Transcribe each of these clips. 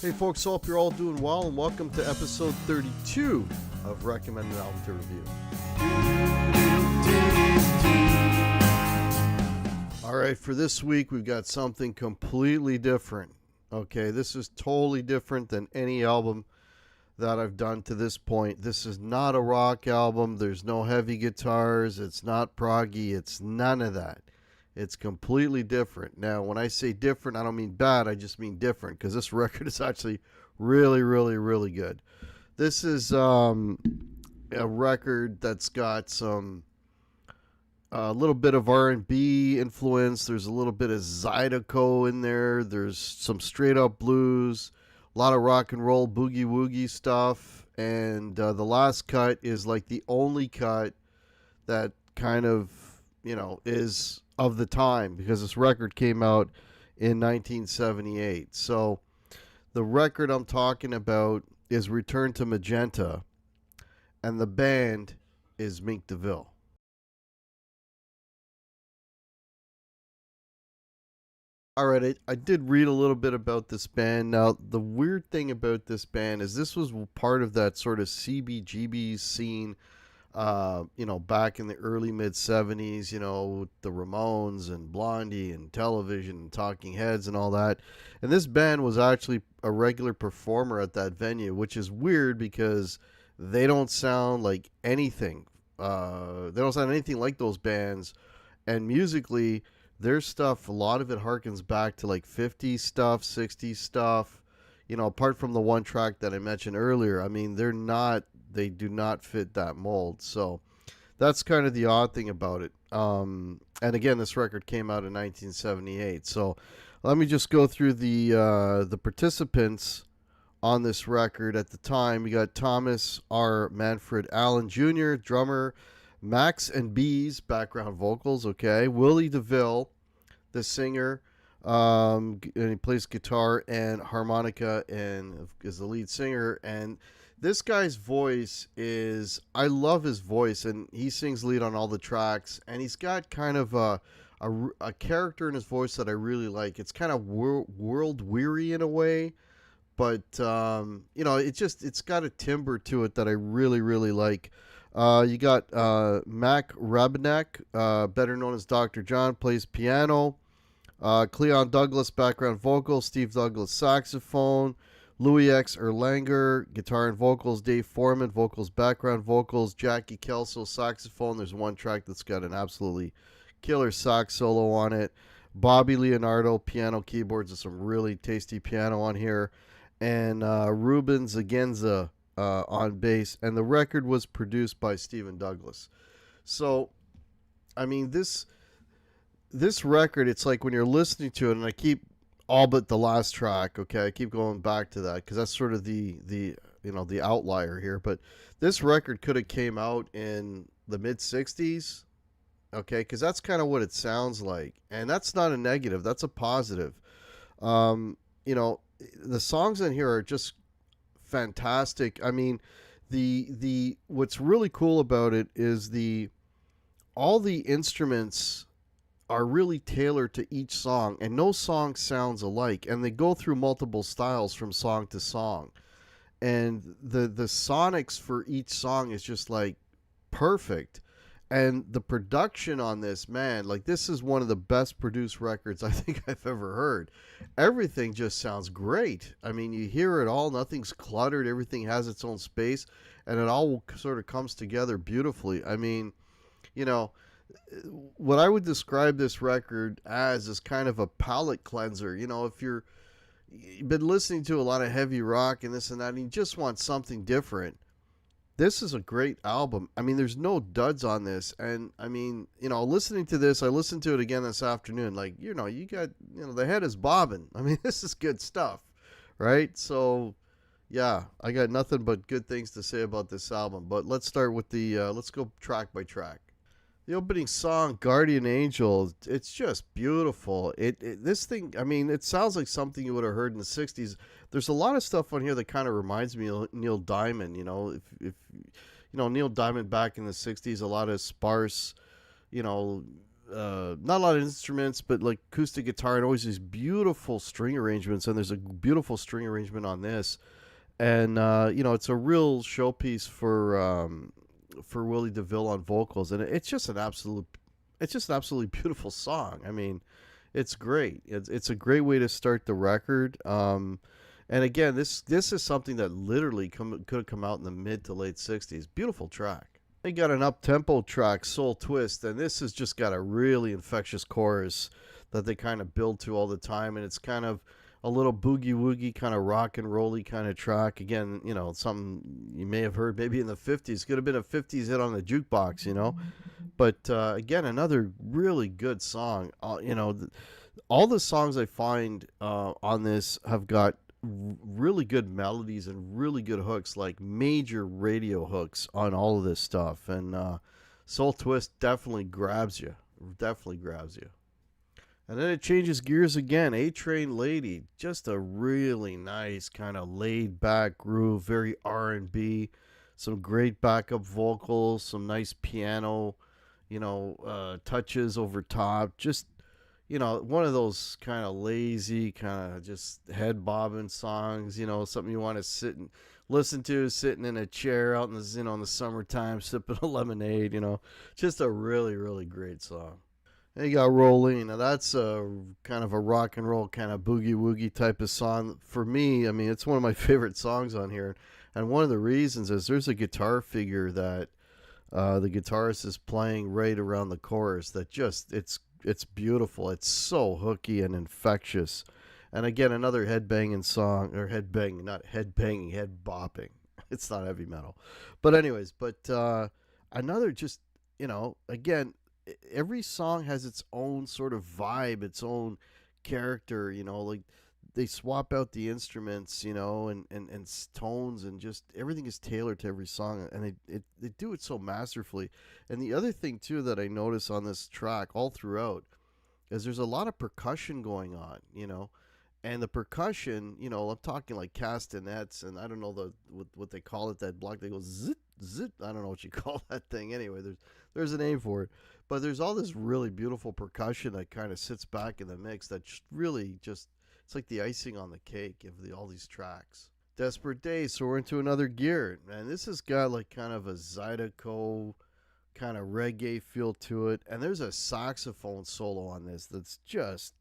Hey folks, hope you're all doing well and welcome to episode 32 of Recommended Album to Review. Alright, for this week we've got something completely different. Okay, this is totally different than any album that I've done to this point. This is not a rock album, there's no heavy guitars, it's not proggy, it's none of that. It's completely different. Now, when I say different, I don't mean bad, I just mean different because this record is actually really, really, really good. This is a record that's got a little bit of R&B influence. There's a little bit of Zydeco in there. There's some straight up blues, a lot of rock and roll boogie woogie stuff. And the last cut is like the only cut that kind of, is of the time because this record came out in 1978. So the record I'm talking about is Return to Magenta, and the band is Mink DeVille. All right, I did read a little bit about this band. Now, the weird thing about this band is this was part of that sort of CBGB scene back in the early mid 70s, with the Ramones and Blondie and Television and Talking Heads and all that. And this band was actually a regular performer at that venue, which is weird because they don't sound like anything. They don't sound anything like those bands. And musically, their stuff, a lot of it harkens back to like 50s stuff, 60s stuff. Apart from the one track that I mentioned earlier, I mean, they do not fit that mold. So that's kind of the odd thing about it. And again, this record came out in 1978. So let me just go through the participants on this record at the time. We got Thomas R. Manfred Allen Jr., drummer, Max and B's background vocals. Okay, Willie DeVille, the singer, and he plays guitar and harmonica and is the lead singer. And this guy's voice I love his voice, and he sings lead on all the tracks, and he's got kind of a character in his voice that I really like. It's kind of world weary in a way, but it's got a timbre to it that I really, really like. You got Mac Rabenek, better known as Dr. John, plays piano. Cleon Douglas, background vocals. Steve Douglas, saxophone. Louis X. Erlanger, guitar and vocals. Dave Foreman, vocals, background vocals. Jackie Kelso, saxophone. There's one track that's got an absolutely killer sax solo on it. Bobby Leonardo, piano, keyboards, and some really tasty piano on here. And Ruben Zagenza on bass. And the record was produced by Stephen Douglas. So, I mean, this record, it's like when you're listening to it, and I keep all but the last track, okay, I keep going back to that because that's sort of the outlier here. But this record could have came out in the mid 60s, okay, because that's kind of what it sounds like, and that's not a negative, that's a positive. The songs in here are just fantastic. I mean, the what's really cool about it is all the instruments are really tailored to each song, and no song sounds alike, and they go through multiple styles from song to song, and the sonics for each song is just like perfect. And the production on this, man, like, this is one of the best produced records I think I've ever heard. Everything just sounds great. I mean, you hear it all, nothing's cluttered, everything has its own space, and it all sort of comes together beautifully. I mean, what I would describe this record as is kind of a palate cleanser. If you've been listening to a lot of heavy rock and this and that, and you just want something different, this is a great album. I mean, there's no duds on this. And I mean, listening to this, I listened to it again this afternoon. Like, you got, the head is bobbing. I mean, this is good stuff, right? So, yeah, I got nothing but good things to say about this album. But let's start with let's go track by track. The opening song, Guardian Angel, it's just beautiful. This thing, I mean, it sounds like something you would have heard in the 60s. There's a lot of stuff on here that kind of reminds me of Neil Diamond, if Neil Diamond back in the 60s, a lot of sparse, not a lot of instruments, but like acoustic guitar and always these beautiful string arrangements. And there's a beautiful string arrangement on this, and it's a real showpiece for Willie DeVille on vocals, and it's just an absolutely beautiful song. I mean, it's great. It's a great way to start the record. And again, this is something that literally could have come out in the mid to late '60s. Beautiful track. They got an up tempo track, Soul Twist, and this has just got a really infectious chorus that they kind of build to all the time, and it's kind of a little boogie woogie kind of rock and rolly kind of track. Again, something you may have heard maybe in the '50s. Could have been a '50s hit on the jukebox. But again, another really good song. All the songs I find on this have got really good melodies and really good hooks, like major radio hooks on all of this stuff. And Soul Twist definitely grabs you. Definitely grabs you. And then it changes gears again. A Train Lady, just a really nice kind of laid back groove, very R&B, some great backup vocals, some nice piano, touches over top. Just one of those kind of lazy, kind of just head bobbing songs. Something you want to sit and listen to, sitting in a chair out in the summertime, sipping a lemonade. Just a really, really great song. And you got Rolling. Now that's a kind of a rock and roll kind of boogie woogie type of song. For me, I mean, it's one of my favorite songs on here. And one of the reasons is there's a guitar figure that the guitarist is playing right around the chorus that just it's beautiful. It's so hooky and infectious. And again, another head banging song, or head banging, not head banging, head bopping. It's not heavy metal, but anyways, another just again, every song has its own sort of vibe, its own character. Like they swap out the instruments, and tones, and just everything is tailored to every song, and they do it so masterfully. And the other thing too that I notice on this track all throughout is there's a lot of percussion going on. And the percussion, I'm talking like castanets, and I don't know what they call it, that block. They go zit zit. I don't know what you call that thing. Anyway, there's a name for it, but there's all this really beautiful percussion that kind of sits back in the mix that really just it's like the icing on the cake of all these tracks. Desperate Days, so we're into another gear, and this has got like kind of a Zydeco kind of reggae feel to it, and there's a saxophone solo on this that's just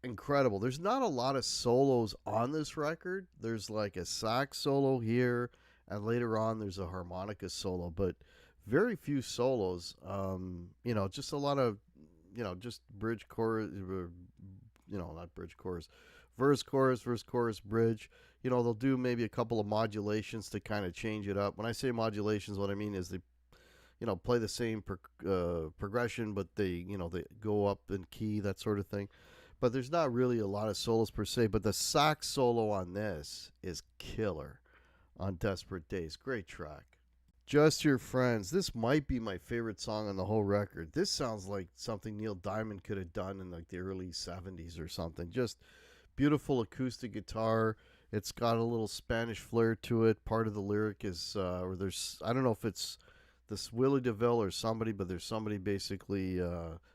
incredible. There's not a lot of solos on this record. There's like a sax solo here, and later on there's a harmonica solo, but very few solos. Just a lot of, just bridge chorus, not bridge chorus, verse chorus, bridge. They'll do maybe a couple of modulations to kind of change it up. When I say modulations, what I mean is they play the same progression, but they go up in key, that sort of thing. But there's not really a lot of solos per se. But the sax solo on this is killer on Desperate Days. Great track. Just Your Friends. This might be my favorite song on the whole record. This sounds like something Neil Diamond could have done in like the early '70s or something. Just beautiful acoustic guitar. It's got a little Spanish flair to it. Part of the lyric is, or there's, I don't know if it's this Willie DeVille or somebody, but there's somebody basically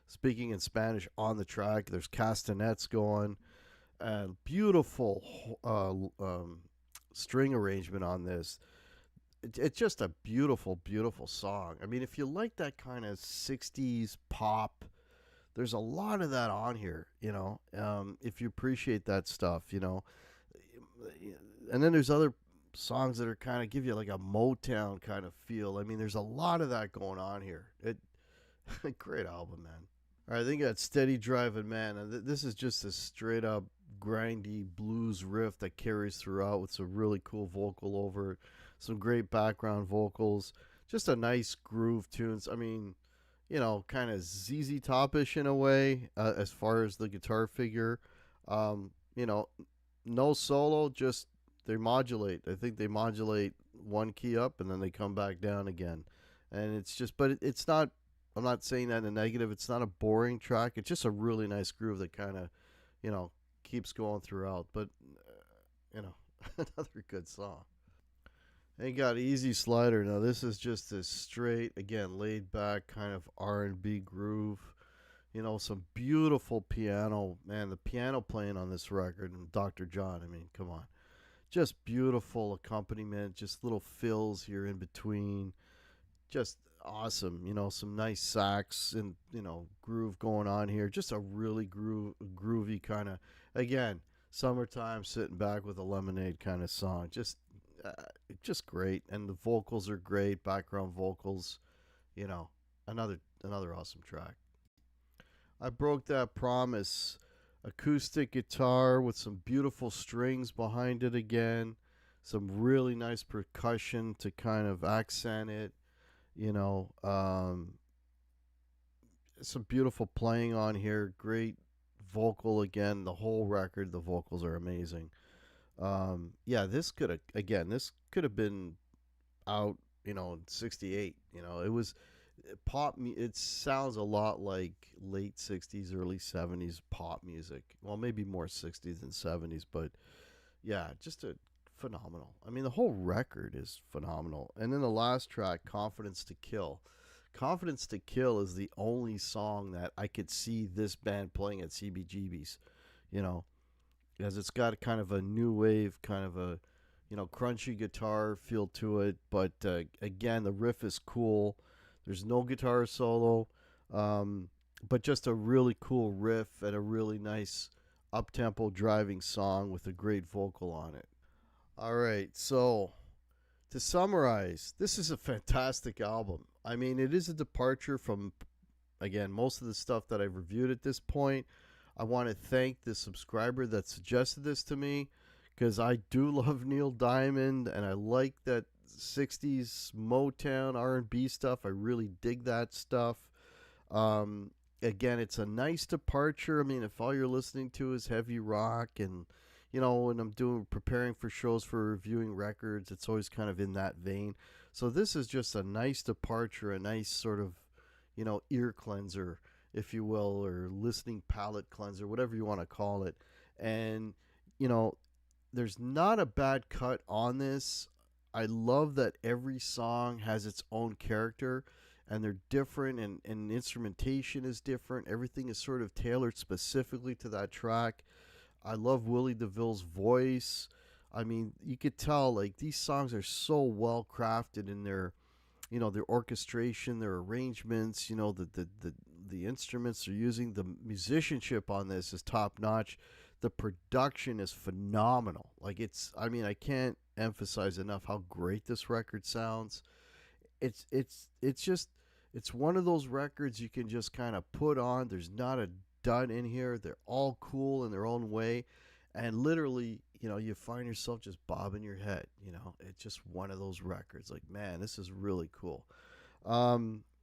speaking in Spanish on the track. There's castanets going. Beautiful string arrangement on this. It's just a beautiful, beautiful song. I mean, if you like that kind of '60s pop, there's a lot of that on here. If you appreciate that stuff, and then there's other songs that are kind of give you like a Motown kind of feel. I mean, there's a lot of that going on here. Great album, man. All right, I think that's Steady Driving Man. And this is just a straight up grindy blues riff that carries throughout with some really cool vocal over it, some great background vocals, just a nice groove tunes. I mean, kind of ZZ Top-ish in a way as far as the guitar figure. No solo, just they modulate. I think they modulate one key up and then they come back down again. And it's just, but it's not, I'm not saying that in a negative. It's not a boring track. It's just a really nice groove that kind of, keeps going throughout. But, another good song. And got Easy Slider. Now this is just this straight, again, laid back kind of R&B groove. Some beautiful piano. Man, the piano playing on this record and Dr. John, I mean, come on. Just beautiful accompaniment, just little fills here in between. Just awesome. Some nice sax and, groove going on here. Just a really groovy kind of, again, summertime sitting back with a lemonade kind of song. Uh, just great. And the vocals are great, background vocals, you know, another awesome track. I broke that promise. Acoustic guitar with some beautiful strings behind it again. Some really nice percussion to kind of accent it. You know, some beautiful playing on here. Great vocal again. The whole record, the vocals are amazing. Yeah, this could have been out, in '68. It was pop. It sounds a lot like late '60s, early '70s pop music. Well, maybe more '60s than '70s, but yeah, just a phenomenal. I mean, the whole record is phenomenal. And then the last track, Confidence to Kill. Confidence to Kill is the only song that I could see this band playing at CBGB's, you know, because it's got kind of a new wave, kind of a, crunchy guitar feel to it. But again, the riff is cool. There's no guitar solo, but just a really cool riff and a really nice up tempo driving song with a great vocal on it. All right, so to summarize, this is a fantastic album. I mean, it is a departure from, again, most of the stuff that I've reviewed at this point. I want to thank the subscriber that suggested this to me because I do love Neil Diamond and I like that '60s Motown R&B stuff. I really dig that stuff. Again, it's a nice departure. I mean, if all you're listening to is heavy rock and when I'm doing preparing for shows for reviewing records, it's always kind of in that vein. So this is just a nice departure, a nice sort of, ear cleanser, if you will, or listening palate cleanser, whatever you want to call it. And, you know, there's not a bad cut on this. I love that every song has its own character and they're different and instrumentation is different. Everything is sort of tailored specifically to that track. I love Willie DeVille's voice. I mean, you could tell like these songs are so well crafted in their orchestration, their arrangements, the instruments they're using, the musicianship on this is top notch. The production is phenomenal. Like I mean, I can't emphasize enough how great this record sounds. It's one of those records you can just kind of put on. There's not a dud in here. They're all cool in their own way. And literally, you find yourself just bobbing your head. It's just one of those records. Like, man, this is really cool.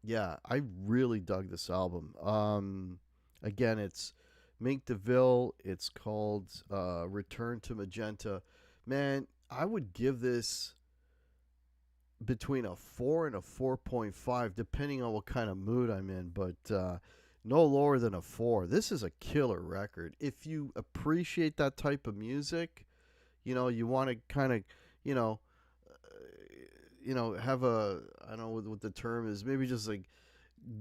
Yeah, I really dug this album. Again, it's Mink DeVille. It's called Return to Magenta. Man, I would give this between a 4 and a 4.5, depending on what kind of mood I'm in, but no lower than a 4. This is a killer record. If you appreciate that type of music, you want to kind of, have I don't know what the term is, maybe just like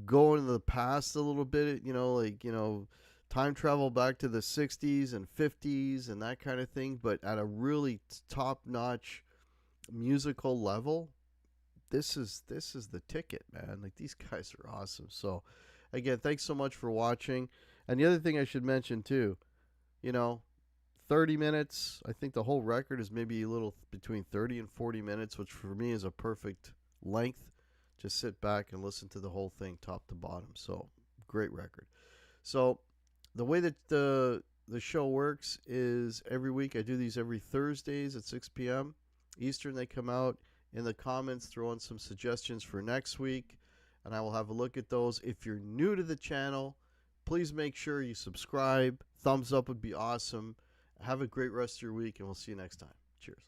go into the past a little bit, time travel back to the 60s and 50s and that kind of thing, but at a really top notch musical level. This is the ticket, man. Like these guys are awesome. So again, thanks so much for watching. And the other thing I should mention too, you know, 30 minutes. I think the whole record is maybe a little between 30 and 40 minutes, which for me is a perfect length. Just sit back and listen to the whole thing top to bottom. So great record. So the way that the show works is every week I do these every Thursdays at 6 p.m. Eastern. They come out in the comments, throw in some suggestions for next week, and I will have a look at those. If you're new to the channel, please make sure you subscribe. Thumbs up would be awesome. Have a great rest of your week, and we'll see you next time. Cheers.